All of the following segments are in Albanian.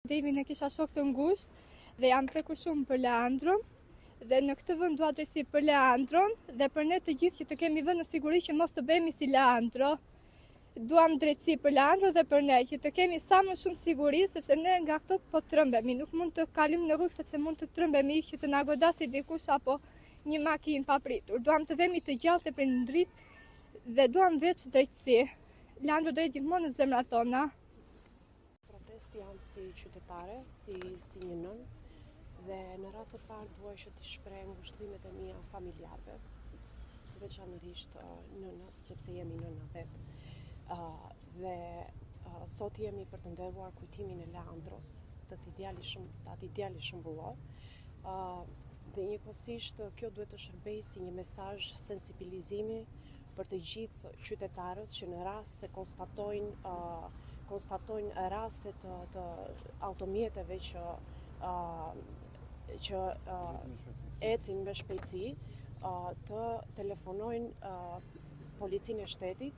Demin e kisha shok të ngushtë dhe jam prekur shumë për Leandron. Dhe në këtë vend dua drejtësi për Leandron dhe për ne të gjithë që të kemi vënë në siguri që mos të bëhemi si Leandro. Duam drejtësi për Leandro dhe për ne, që të kemi sa më shumë siguri, sepse ne nga këto po trëmbemi, nuk mund të kalim në rrugë sepse mund të trëmbemi, që të na godasi dikush apo një makinë papritur. Duam të vemi të gjallë të prindrit dhe duam veç drejtësi. Leandro do jetë gjithmonë në zemrat tona. Protest jam si qytetare, si një nën, dhe në radhë të parë duaj që t'i shpreh ngushëllimet e mia familjarëve, veçanërisht nënës, sepse jemi nëna vetë. Dhe sot jemi për të nderuar kujtimin e Leandros, atë djali shëmbullor. Dhe njëkohësisht kjo duhet të shërbejë si një mesazh sensibilizimi për të gjithë qytetarët që në rast se konstatojnë raste të automjeteve që ecin me shpejtësi, të telefonojnë policinë e shtetit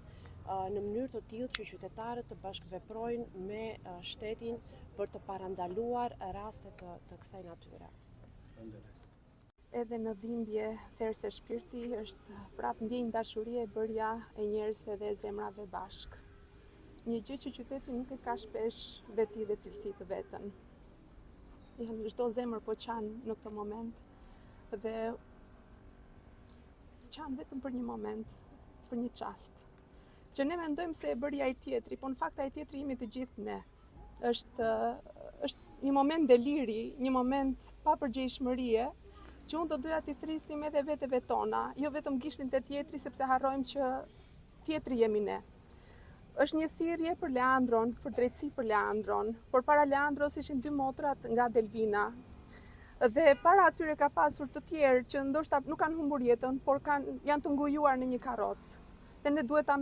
në mënyrë të tillë që qytetarët të bashkëveprojnë me shtetin për të parandaluar raste të kësaj natyre. Edhe në dhimbje therse shpirti është prap ndjenjë dashurie e bërja e njerëzve dhe e zemrave bashk. Një gjë që qyteti nuk e ka shpesh veti dhe cilësi të vetën. Çdo zemër po qan në këtë moment dhe qan vetëm për një moment, për një çast. Që ne mendojmë se e bëri ai tjetri, po në fakt ai tjetri jemi të gjithë ne. Është një moment deliri, një moment pa përgjegjshmërie, që unë do doja t'i thrisnim edhe veteve tona, jo vetëm gishtin të tjetri, sepse harrojmë që tjetri jemi ne. Është një thirrje për Leandron, për drejtësi për Leandron. Por para Leandros ishin 2 motrat nga Delvina. Dhe para atyre ka pasur të tjerë që ndoshta nuk kanë humbur jetën, por janë të ngujuar në një karrocë. Dhe ne duhet ta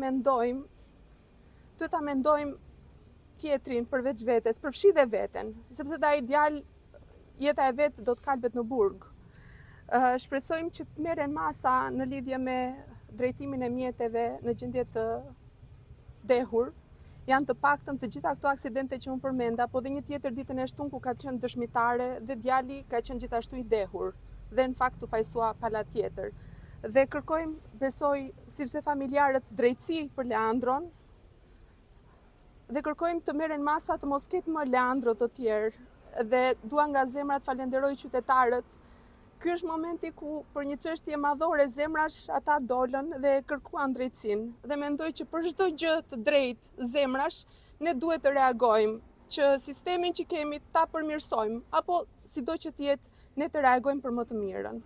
mendojmë tjetrin përveç vetes, përfshi dhe veten, sepse ai djalë jeta e vet do të kalbet në burg. Shpresojmë që të merren masa në lidhje me drejtimin e mjeteve në gjendje të dehur. Janë të paktën të gjitha këto aksidente që unë përmenda, po dhe një tjetër ditën e shtunë ku ka qenë dëshmitare dhe djali ka qenë gjithashtu i dehur dhe në fakt u fajsua pala tjetër. Dhe kërkojmë, besoj, siç dhe familjarët, drejtësi për Leandron dhe kërkojmë të merren masa të mos ketë më Leandro të tjerë dhe dua nga zemra të falenderoj qytetarët. Ky është momenti ku për një çështje madhore zemrash ata dolën dhe kërkuan drejtësinë dhe mendoj që për çdo gjë të drejtë zemrash ne duhet të reagojmë, që sistemin që kemi ta përmirësojmë apo sido që të jetë ne të reagojmë për më të mirën.